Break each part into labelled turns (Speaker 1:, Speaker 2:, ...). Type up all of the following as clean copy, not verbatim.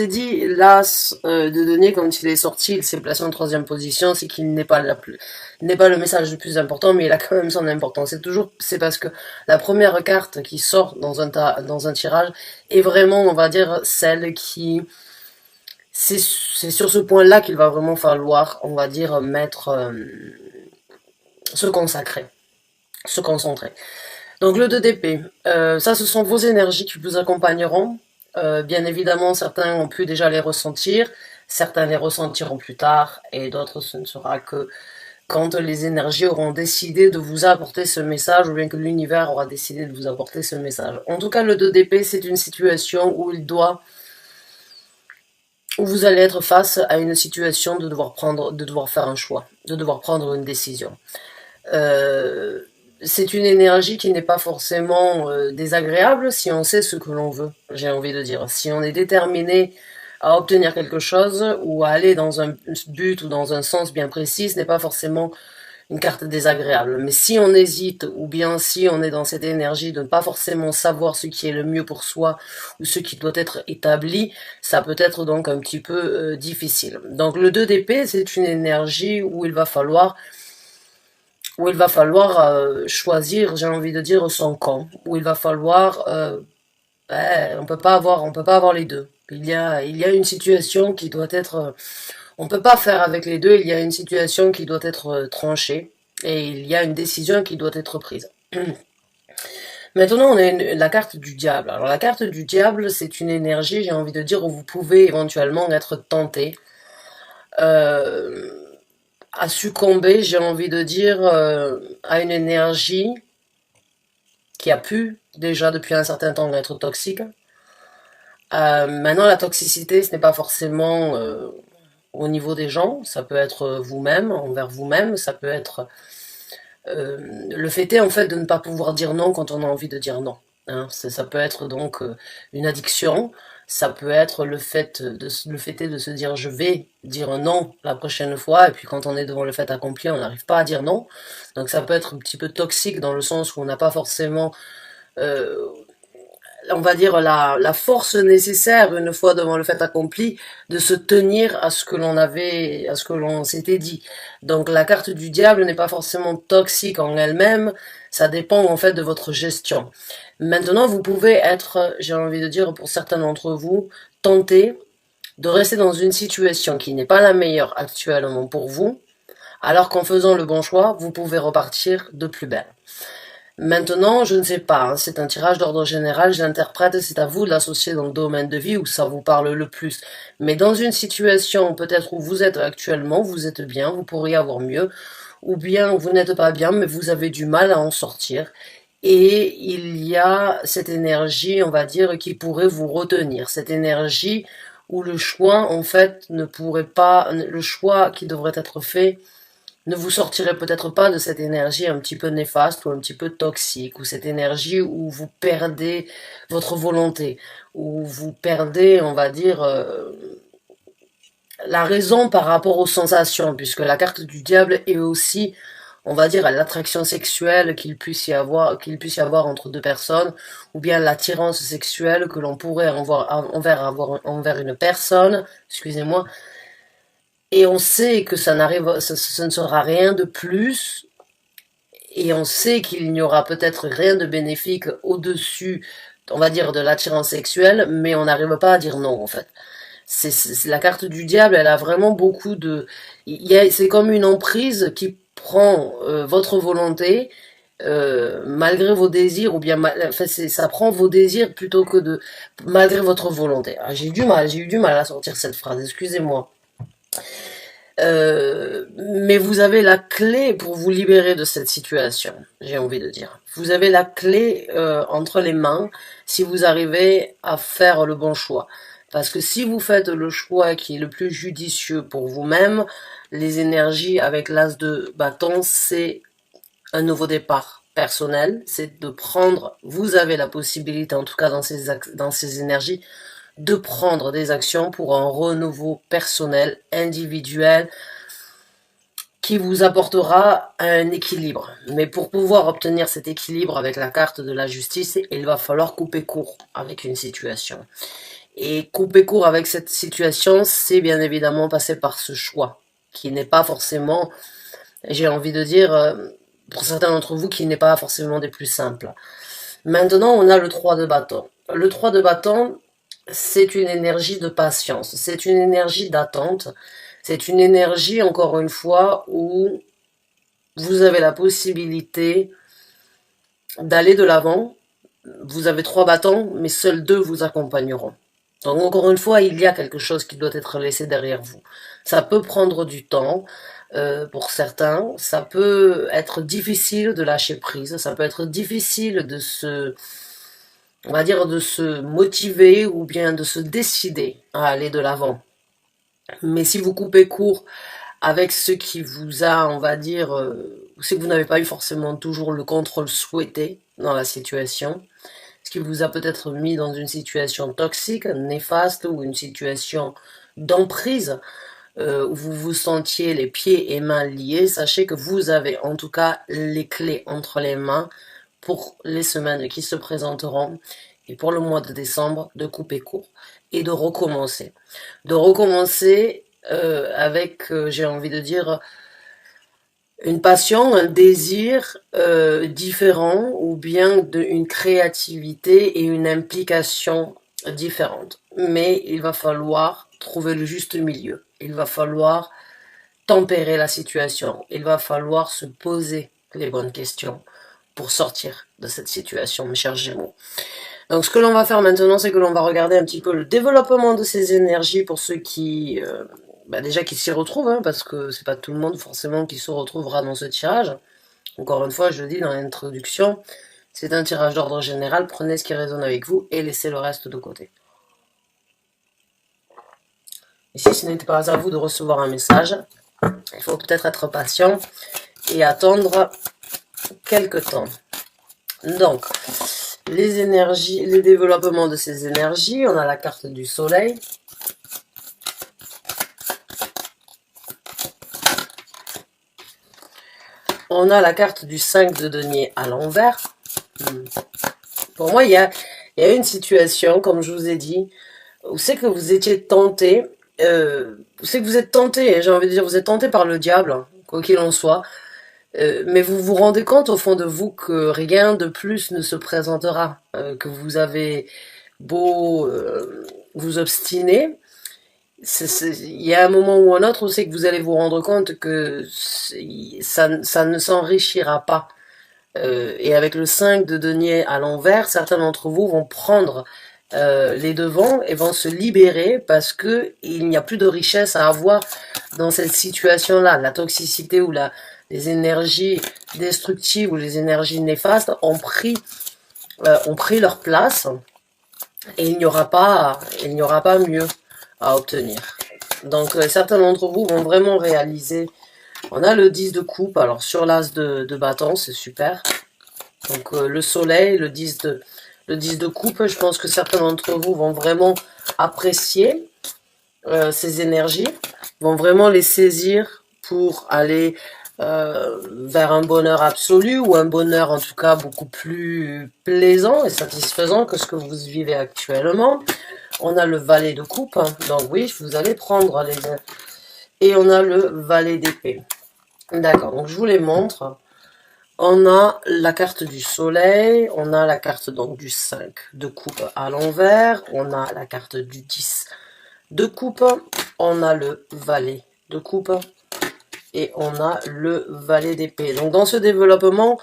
Speaker 1: ai dit, l'as de denier, quand il est sorti, il s'est placé en troisième position, c'est qu'il n'est pas le message le plus important, mais il a quand même son importance. C'est parce que la première carte qui sort dans un tirage est vraiment, on va dire, celle qui, c'est sur ce point-là qu'il va vraiment falloir, on va dire, se consacrer, se concentrer. Donc le 2 d'épée, ça ce sont vos énergies qui vous accompagneront. Bien évidemment, certains ont pu déjà les ressentir, certains les ressentiront plus tard, et d'autres ce ne sera que quand les énergies auront décidé de vous apporter ce message, ou bien que l'univers aura décidé de vous apporter ce message. En tout cas, le 2 d'épée, c'est une situation où où vous allez être face à une situation de devoir faire un choix, de devoir prendre une décision. C'est une énergie qui n'est pas forcément désagréable si on sait ce que l'on veut, j'ai envie de dire. Si on est déterminé à obtenir quelque chose ou à aller dans un but ou dans un sens bien précis, ce n'est pas forcément une carte désagréable. Mais si on hésite ou bien si on est dans cette énergie de ne pas forcément savoir ce qui est le mieux pour soi ou ce qui doit être établi, ça peut être donc un petit peu difficile. Donc le 2 d'épée, c'est une énergie où il va falloir choisir, j'ai envie de dire, son camp, où il va falloir, on peut pas avoir les deux. Il y a une situation qui doit être, on peut pas faire avec les deux. Il y a une situation qui doit être tranchée et il y a une décision qui doit être prise. Maintenant, on a la carte du diable. Alors la carte du diable, c'est une énergie, j'ai envie de dire, où vous pouvez éventuellement être tenté. À succomber, j'ai envie de dire, à une énergie qui a pu déjà depuis un certain temps être toxique. Maintenant, la toxicité, ce n'est pas forcément au niveau des gens, ça peut être vous-même, envers vous-même, ça peut être le fait est en fait de ne pas pouvoir dire non quand on a envie de dire non. Hein. Ça peut être donc une addiction, ça peut être le fait est de se dire je vais dire non la prochaine fois, et puis quand on est devant le fait accompli, on n'arrive pas à dire non. Donc ça peut être un petit peu toxique dans le sens où on n'a pas forcément euh, on va dire, la force nécessaire, une fois devant le fait accompli, de se tenir à ce que à ce que l'on s'était dit. Donc la carte du diable n'est pas forcément toxique en elle-même, ça dépend en fait de votre gestion. Maintenant, vous pouvez être, j'ai envie de dire pour certains d'entre vous, tentés de rester dans une situation qui n'est pas la meilleure actuellement pour vous, alors qu'en faisant le bon choix, vous pouvez repartir de plus belle. Maintenant, je ne sais pas, hein, c'est un tirage d'ordre général, je l'interprète, c'est à vous de l'associer dans le domaine de vie où ça vous parle le plus. Mais dans une situation peut-être où vous êtes actuellement, vous êtes bien, vous pourriez avoir mieux, ou bien vous n'êtes pas bien, mais vous avez du mal à en sortir. Et il y a cette énergie, on va dire, qui pourrait vous retenir. Cette énergie où le choix, en fait, ne pourrait pas, le choix qui devrait être fait, ne vous sortirez peut-être pas de cette énergie un petit peu néfaste ou un petit peu toxique, ou cette énergie où vous perdez votre volonté, où vous perdez, on va dire, la raison par rapport aux sensations, puisque la carte du diable est aussi, on va dire, à l'attraction sexuelle qu'il puisse y avoir entre deux personnes, ou bien l'attirance sexuelle que l'on pourrait avoir envers une personne, excusez-moi, et on sait que ce ne sera rien de plus, et on sait qu'il n'y aura peut-être rien de bénéfique au-dessus, on va dire, de l'attirance sexuelle, mais on n'arrive pas à dire non, en fait. C'est la carte du diable, elle a vraiment beaucoup de... C'est comme une emprise qui prend votre volonté, malgré vos désirs, ou bien, enfin, ça prend vos désirs plutôt que de... malgré votre volonté. Ah, j'ai eu du mal à sortir cette phrase, excusez-moi. Mais vous avez la clé pour vous libérer de cette situation, j'ai envie de dire. Vous avez la clé entre les mains si vous arrivez à faire le bon choix. Parce que si vous faites le choix qui est le plus judicieux pour vous-même, les énergies avec l'as de bâton, c'est un nouveau départ personnel, c'est de prendre, vous avez la possibilité, en tout cas dans ces énergies, de prendre des actions pour un renouveau personnel, individuel, qui vous apportera un équilibre. Mais pour pouvoir obtenir cet équilibre avec la carte de la justice, il va falloir couper court avec une situation. Et couper court avec cette situation, c'est bien évidemment passer par ce choix, qui n'est pas forcément, j'ai envie de dire, pour certains d'entre vous, qui n'est pas forcément des plus simples. Maintenant, on a le 3 de bâton. Le 3 de bâton, c'est une énergie de patience, c'est une énergie d'attente, c'est une énergie, encore une fois, où vous avez la possibilité d'aller de l'avant. Vous avez 3 bâtons, mais seuls 2 vous accompagneront. Donc encore une fois, il y a quelque chose qui doit être laissé derrière vous. Ça peut prendre du temps pour certains, ça peut être difficile de lâcher prise, ça peut être difficile de on va dire, de se motiver ou bien de se décider à aller de l'avant. Mais si vous coupez court avec ce qui vous a, on va dire, c'est que vous n'avez pas eu forcément toujours le contrôle souhaité dans la situation, ce qui vous a peut-être mis dans une situation toxique, néfaste, ou une situation d'emprise, où vous vous sentiez les pieds et mains liés, sachez que vous avez en tout cas les clés entre les mains pour les semaines qui se présenteront, et pour le mois de décembre, de couper court et de recommencer. De recommencer avec, j'ai envie de dire, une passion, un désir différent, ou bien une créativité et une implication différente. Mais il va falloir trouver le juste milieu. Il va falloir tempérer la situation. Il va falloir se poser les bonnes questions pour sortir de cette situation, mes chers Gémeaux. Donc ce que l'on va faire maintenant, c'est que l'on va regarder un petit peu le développement de ces énergies pour ceux qui... déjà qui s'y retrouvent, hein, parce que c'est pas tout le monde forcément qui se retrouvera dans ce tirage. Encore une fois, je le dis dans l'introduction, c'est un tirage d'ordre général, prenez ce qui résonne avec vous et laissez le reste de côté. Et si ce n'était pas à vous de recevoir un message, il faut peut-être être patient et attendre quelques temps. Donc, les énergies, les développements de ces énergies, on a la carte du soleil. On a la carte du 5 de denier à l'envers. Pour moi, il y a une situation, comme je vous ai dit, où c'est que vous étiez tenté, c'est que vous êtes tenté, j'ai envie de dire, vous êtes tenté par le diable, quoi qu'il en soit, mais vous vous rendez compte au fond de vous que rien de plus ne se présentera, que vous avez beau vous obstiner, il y a un moment ou un autre où c'est que vous allez vous rendre compte que ça ne s'enrichira pas. Et avec le 5 de denier à l'envers, certains d'entre vous vont prendre les devants et vont se libérer parce que il n'y a plus de richesse à avoir dans cette situation-là. La toxicité ou les énergies destructives ou les énergies néfastes ont pris leur place, et il n'y aura pas mieux à obtenir. Donc certains d'entre vous vont vraiment réaliser. On a le 10 de coupe, alors sur l'as de bâton, c'est super. Donc le soleil, le 10 de coupe, je pense que certains d'entre vous vont vraiment apprécier ces énergies, vont vraiment les saisir pour aller vers un bonheur absolu, ou un bonheur en tout cas beaucoup plus plaisant et satisfaisant que ce que vous vivez actuellement. On a le valet de coupe, hein, donc oui, vous allez prendre les... Et on a le valet d'épée. D'accord, donc je vous les montre. On a la carte du soleil, on a la carte donc du 5 de coupe à l'envers, on a la carte du 10 de coupe, on a le valet de coupe et on a le valet d'épée. Donc dans ce développement,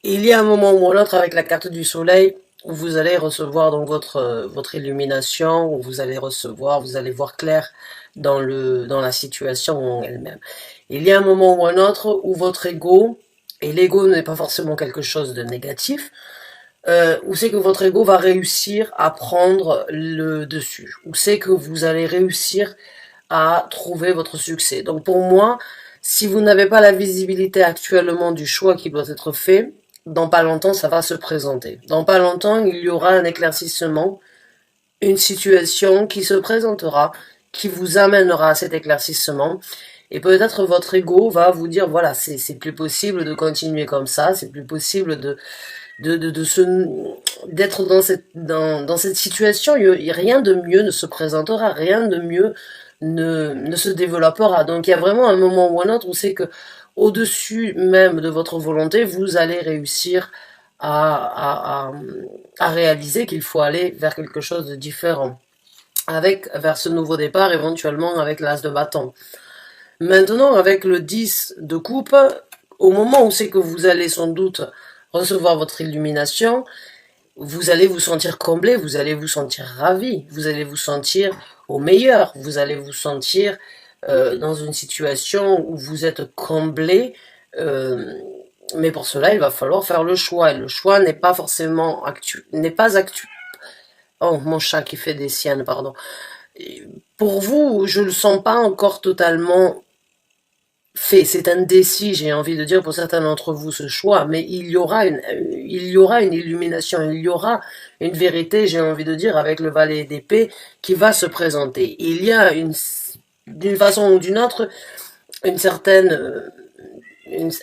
Speaker 1: il y a un moment ou l'autre avec la carte du soleil où vous allez recevoir donc votre illumination, où vous allez voir clair dans la situation elle-même. Il y a un moment ou un autre où votre ego, et l'ego n'est pas forcément quelque chose de négatif, où c'est que votre ego va réussir à prendre le dessus, où c'est que vous allez réussir à trouver votre succès. Donc pour moi, si vous n'avez pas la visibilité actuellement du choix qui doit être fait, dans pas longtemps, ça va se présenter. Dans pas longtemps, il y aura un éclaircissement, une situation qui se présentera, qui vous amènera à cet éclaircissement. Et peut-être votre ego va vous dire, voilà, c'est plus possible de continuer comme ça, c'est plus possible d'être dans cette situation. Rien de mieux ne se présentera, rien de mieux ne se développera. Donc il y a vraiment un moment ou un autre où c'est que au-dessus même de votre volonté, vous allez réussir à réaliser qu'il faut aller vers quelque chose de différent. Vers ce nouveau départ, éventuellement avec l'as de bâton. Maintenant, avec le 10 de coupe, au moment où c'est que vous allez sans doute recevoir votre illumination, vous allez vous sentir comblé, vous allez vous sentir ravi, vous allez vous sentir au meilleur, vous allez vous sentir dans une situation où vous êtes comblé, mais pour cela, il va falloir faire le choix, et le choix n'est pas forcément Oh, mon chat qui fait des siennes, pardon. Pour vous, je le sens pas encore totalement fait. C'est indécis, j'ai envie de dire pour certains d'entre vous ce choix, mais il y aura une illumination, il y aura une vérité, j'ai envie de dire, avec le valet d'épée qui va se présenter. Il y a d'une façon ou d'une autre, une certaine,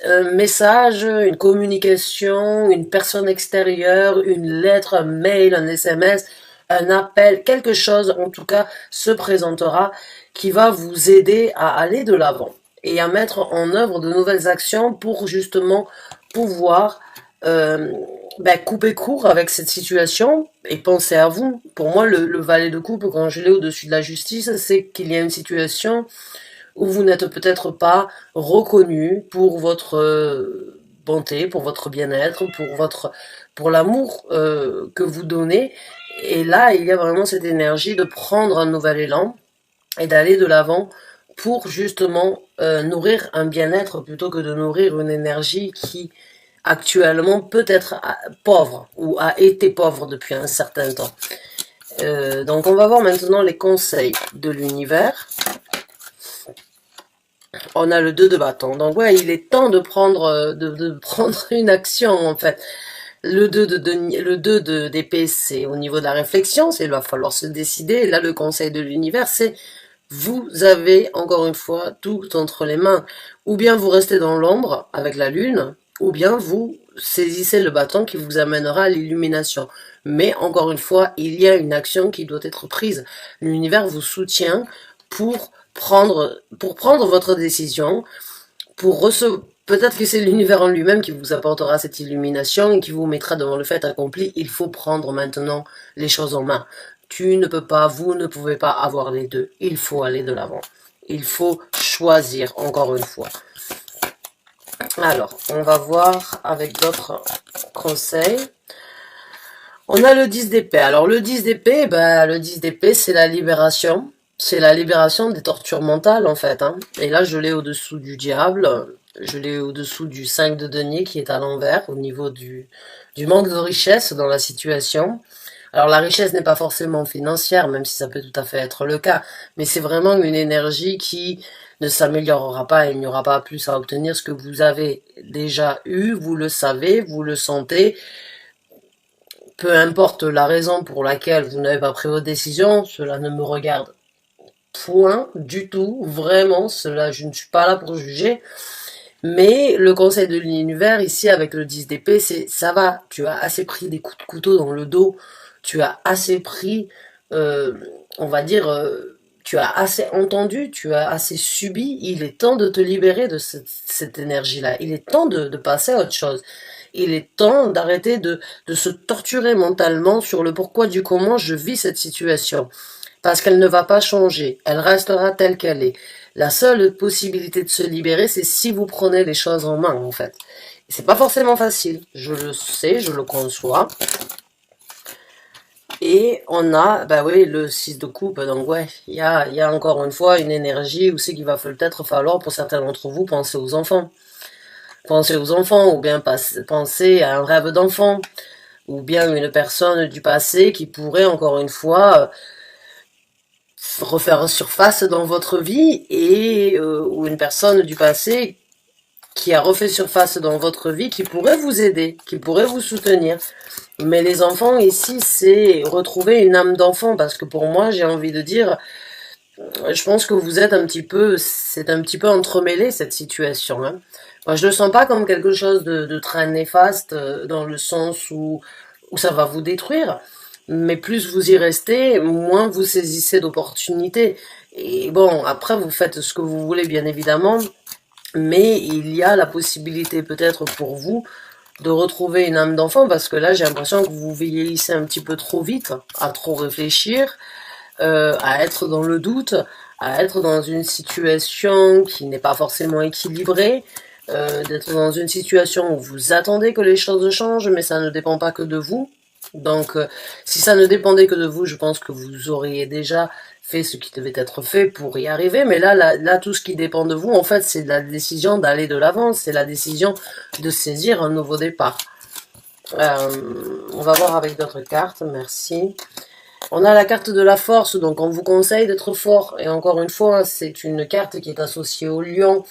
Speaker 1: un message, une communication, une personne extérieure, une lettre, un mail, un SMS, un appel, quelque chose en tout cas se présentera qui va vous aider à aller de l'avant et à mettre en œuvre de nouvelles actions pour justement pouvoir couper court avec cette situation et penser à vous. Pour moi, le valet de coupe, quand je l'ai au-dessus de la justice, c'est qu'il y a une situation où vous n'êtes peut-être pas reconnu pour votre bonté, pour votre bien-être, pour l'amour que vous donnez. Et là, il y a vraiment cette énergie de prendre un nouvel élan et d'aller de l'avant pour justement nourrir un bien-être plutôt que de nourrir une énergie qui actuellement peut être pauvre ou a été pauvre depuis un certain temps. Donc on va voir maintenant les conseils de l'univers. On a le 2 de bâton. Donc ouais, il est temps de prendre prendre une action en fait. Le 2 d'épée, c'est au niveau de la réflexion, il va falloir se décider. Et là, le conseil de l'univers, c'est vous avez encore une fois tout entre les mains. Ou bien vous restez dans l'ombre avec la lune, ou bien vous saisissez le bâton qui vous amènera à l'illumination. Mais encore une fois, il y a une action qui doit être prise. L'univers vous soutient pour prendre votre décision, peut-être que c'est l'univers en lui-même qui vous apportera cette illumination et qui vous mettra devant le fait accompli. Il faut prendre maintenant les choses en main. Vous ne pouvez pas avoir les deux. Il faut aller de l'avant. Il faut choisir, encore une fois. Alors, on va voir avec d'autres conseils. On a le 10 d'épée. Alors, le 10 d'épée, c'est la libération. C'est la libération des tortures mentales, en fait. Et là, je l'ai au-dessous du diable. Je l'ai au-dessous du 5 de denier qui est à l'envers, au niveau du manque de richesse dans la situation. Alors la richesse n'est pas forcément financière, même si ça peut tout à fait être le cas, mais c'est vraiment une énergie qui ne s'améliorera pas et il n'y aura pas plus à obtenir. Ce que vous avez déjà eu, vous le savez, vous le sentez. Peu importe la raison pour laquelle vous n'avez pas pris votre décision, cela ne me regarde point du tout, vraiment, je ne suis pas là pour juger. Mais le conseil de l'univers ici avec le 10 d'épée, c'est ça va, tu as assez pris des coups de couteau dans le dos, tu as assez pris, on va dire, tu as assez entendu, tu as assez subi, il est temps de te libérer de cette énergie-là, il est temps de passer à autre chose. Il est temps d'arrêter de se torturer mentalement sur le pourquoi du comment je vis cette situation. Parce qu'elle ne va pas changer, elle restera telle qu'elle est. La seule possibilité de se libérer, c'est si vous prenez les choses en main, en fait. C'est pas forcément facile, je le sais, je le conçois. Et on a, le 6 de coupe, donc ouais, il y a encore une fois une énergie où c'est qu'il va peut-être falloir, pour certains d'entre vous, penser aux enfants. Penser aux enfants, ou bien penser à un rêve d'enfant, ou bien une personne du passé qui pourrait, encore une fois, refaire surface dans votre vie, ou une personne du passé qui a refait surface dans votre vie, qui pourrait vous aider, qui pourrait vous soutenir. Mais les enfants ici, c'est retrouver une âme d'enfant, parce que pour moi, j'ai envie de dire, Je pense que vous êtes un petit peu, c'est un petit peu entremêlé cette situation, hein. Moi, je le sens pas comme quelque chose de très néfaste dans le sens où ça va vous détruire, mais plus vous y restez, moins vous saisissez d'opportunités. Et bon, après, vous faites ce que vous voulez, bien évidemment, mais il y a la possibilité peut-être pour vous de retrouver une âme d'enfant, parce que là, j'ai l'impression que vous vieillissez un petit peu trop vite, à trop réfléchir, à être dans le doute, à être dans une situation qui n'est pas forcément équilibrée, d'être dans une situation où vous attendez que les choses changent, mais ça ne dépend pas que de vous. Donc, si ça ne dépendait que de vous, je pense que vous auriez déjà fait ce qui devait être fait pour y arriver. Mais là, tout ce qui dépend de vous, en fait, c'est la décision d'aller de l'avant, c'est la décision de saisir un nouveau départ. On va voir avec d'autres cartes, merci. On a la carte de la force, donc on vous conseille d'être fort. Et encore une fois, c'est une carte qui est associée au lion.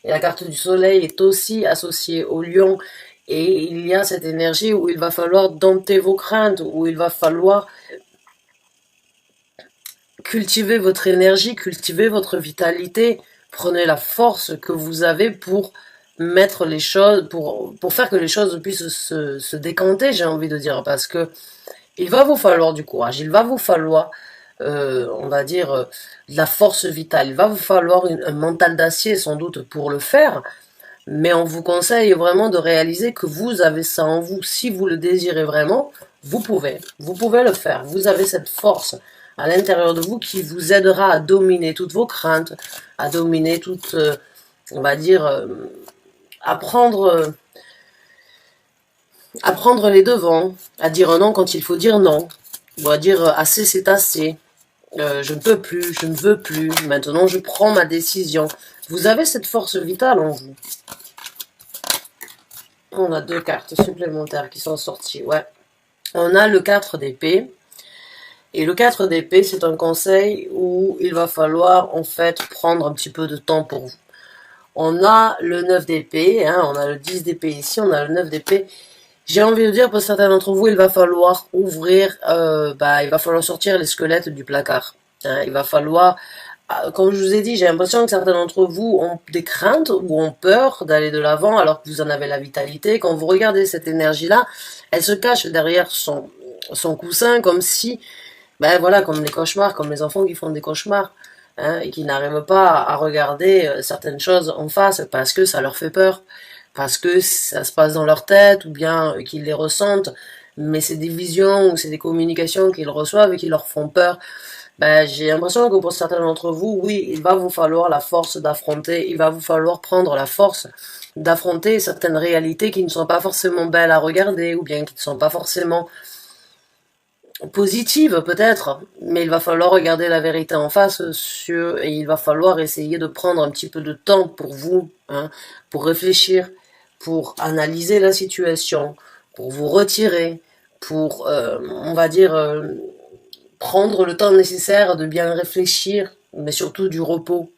Speaker 1: Et la carte du soleil est aussi associée au lion. Et il y a cette énergie où il va falloir dompter vos craintes, où il va falloir cultiver votre énergie, cultiver votre vitalité. Prenez la force que vous avez pour mettre les choses, pour faire que les choses puissent se décanter, j'ai envie de dire. Parce que il va vous falloir du courage, il va vous falloir, on va dire, de la force vitale, il va vous falloir un mental d'acier sans doute pour le faire, mais on vous conseille vraiment de réaliser que vous avez ça en vous. Si vous le désirez vraiment, vous pouvez le faire. Vous avez cette force à l'intérieur de vous qui vous aidera à dominer toutes vos craintes, à dominer toutes, on va dire, à prendre les devants, à dire non quand il faut dire non, ou à dire assez c'est assez, je ne peux plus, je ne veux plus, maintenant je prends ma décision. Vous avez cette force vitale en vous. On a 2 cartes supplémentaires qui sont sorties, ouais. On a le 4 d'épée. Et le 4 d'épée, c'est un conseil où il va falloir en fait prendre un petit peu de temps pour vous. On a le 9 d'épée, hein, on a le 10 d'épée ici, on a le 9 d'épée. J'ai envie de dire, pour certains d'entre vous, il va falloir ouvrir, il va falloir sortir les squelettes du placard. Hein, il va falloir, comme je vous ai dit, j'ai l'impression que certains d'entre vous ont des craintes ou ont peur d'aller de l'avant alors que vous en avez la vitalité. Quand vous regardez cette énergie-là, elle se cache derrière son coussin comme si, ben voilà, comme les cauchemars, comme les enfants qui font des cauchemars. Hein, et qui n'arrivent pas à regarder certaines choses en face parce que ça leur fait peur, parce que ça se passe dans leur tête ou bien qu'ils les ressentent, mais c'est des visions ou c'est des communications qu'ils reçoivent et qui leur font peur. Ben, j'ai l'impression que pour certains d'entre vous, oui, il va vous falloir la force d'affronter, il va vous falloir prendre la force d'affronter certaines réalités qui ne sont pas forcément belles à regarder ou bien qui ne sont pas forcément positive peut-être, mais il va falloir regarder la vérité en face et il va falloir essayer de prendre un petit peu de temps pour vous, hein, pour réfléchir, pour analyser la situation, pour vous retirer, pour, on va dire, prendre le temps nécessaire de bien réfléchir, mais surtout du repos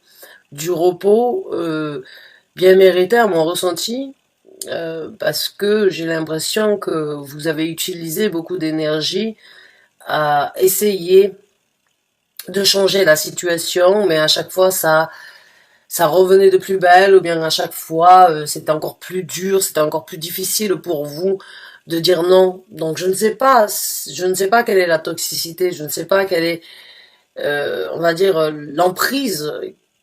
Speaker 1: bien mérité à mon ressenti, parce que j'ai l'impression que vous avez utilisé beaucoup d'énergie à essayer de changer la situation, mais à chaque fois ça revenait de plus belle, ou bien à chaque fois c'était encore plus dur, c'était encore plus difficile pour vous de dire non. Donc je ne sais pas quelle est la toxicité, je ne sais pas quelle est, on va dire, l'emprise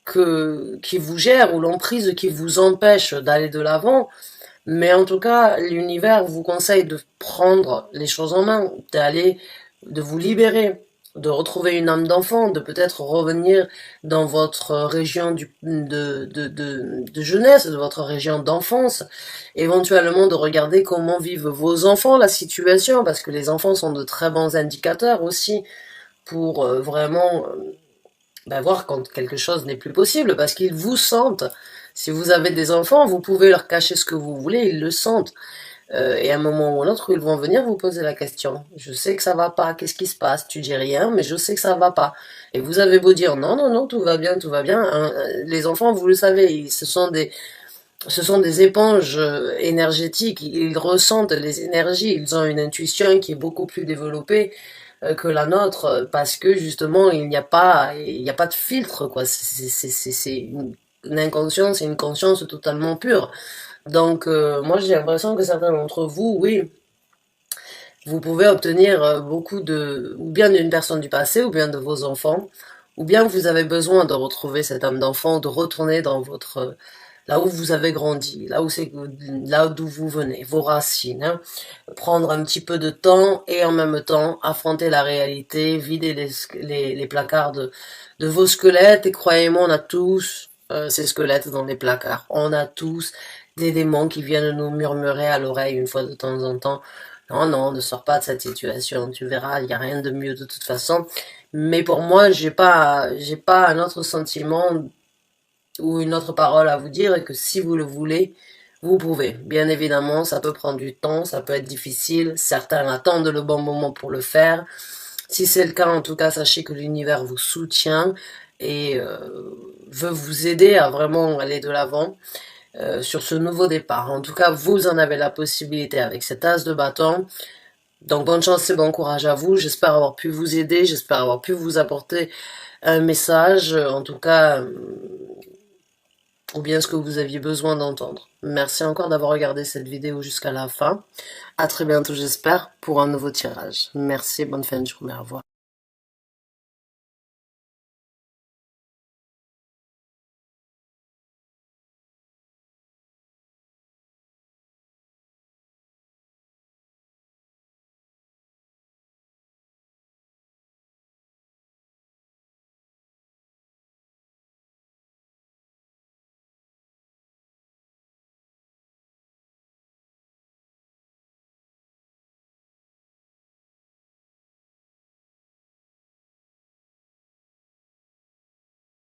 Speaker 1: qui vous gère ou l'emprise qui vous empêche d'aller de l'avant. Mais en tout cas, l'univers vous conseille de prendre les choses en main, de vous libérer, de retrouver une âme d'enfant, de peut-être revenir dans votre région de jeunesse, de votre région d'enfance, éventuellement de regarder comment vivent vos enfants la situation, parce que les enfants sont de très bons indicateurs aussi pour vraiment voir quand quelque chose n'est plus possible, parce qu'ils vous sentent. Si vous avez des enfants, vous pouvez leur cacher ce que vous voulez, ils le sentent. Et à un moment ou à un autre, ils vont venir vous poser la question. Je sais que ça va pas, qu'est-ce qui se passe? Tu dis rien, mais je sais que ça va pas. Et vous avez beau dire non, non, non, tout va bien, tout va bien. Hein, les enfants, vous le savez, ce sont des éponges énergétiques. Ils ressentent les énergies, ils ont une intuition qui est beaucoup plus développée que la nôtre, parce que justement il n'y a pas de filtre, quoi. C'est une inconscience et une conscience totalement pure. Donc moi j'ai l'impression que certains d'entre vous, oui, vous pouvez obtenir beaucoup de, ou bien d'une personne du passé, ou bien de vos enfants, ou bien vous avez besoin de retrouver cette âme d'enfant, de retourner dans votre, là où vous avez grandi, là où c'est, là d'où vous venez, vos racines, hein. Prendre un petit peu de temps et en même temps affronter la réalité, vider les placards de vos squelettes. Et croyez-moi, on a tous ces squelettes dans les placards. On a tous des démons qui viennent nous murmurer à l'oreille une fois de temps en temps. Non, non, ne sors pas de cette situation. Tu verras, il n'y a rien de mieux de toute façon. Mais pour moi, j'ai pas un autre sentiment ou une autre parole à vous dire et que si vous le voulez, vous pouvez. Bien évidemment, ça peut prendre du temps, ça peut être difficile. Certains attendent le bon moment pour le faire. Si c'est le cas, en tout cas, sachez que l'univers vous soutient et veut vous aider à vraiment aller de l'avant sur ce nouveau départ. En tout cas, vous en avez la possibilité avec cet as de bâton. Donc bonne chance et bon courage à vous. J'espère avoir pu vous aider, j'espère avoir pu vous apporter un message, en tout cas, ou bien ce que vous aviez besoin d'entendre. Merci encore d'avoir regardé cette vidéo jusqu'à la fin. À très bientôt, j'espère, pour un nouveau tirage. Merci, bonne fin de journée, au revoir.